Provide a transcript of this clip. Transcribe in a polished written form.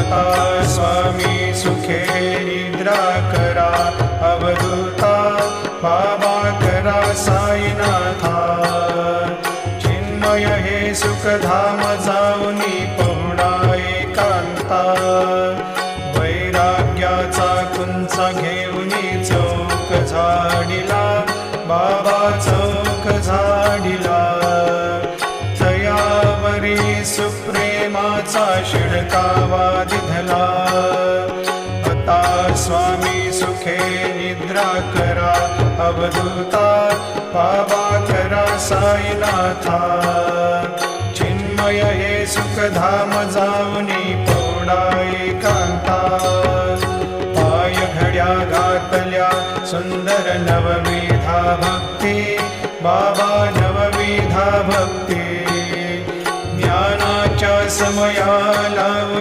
आता स्वामी सुखे निद्रा करा, अवधूता बाबा करा साईनाथा। चिन्मय हे सुखधाम जाऊनी पहुडा एकांता, वैराग्याचा कुंचा घेऊनी चौक झाडिला, बाबा चौक झाडिला। तयावरी सुप्रेमाचा शिडकावा दिधला, आता स्वामी सुखे निद्रा करा, अवधूता बाबा करा साईनाथा। चिन्मय हे सुखधाम जाऊनी पहुडा एकांता, पाय घड्या घातल्या सुंदर नवविधा भक्ती, बाबा नवविधा भक्ती। ज्ञानाच्या समयाला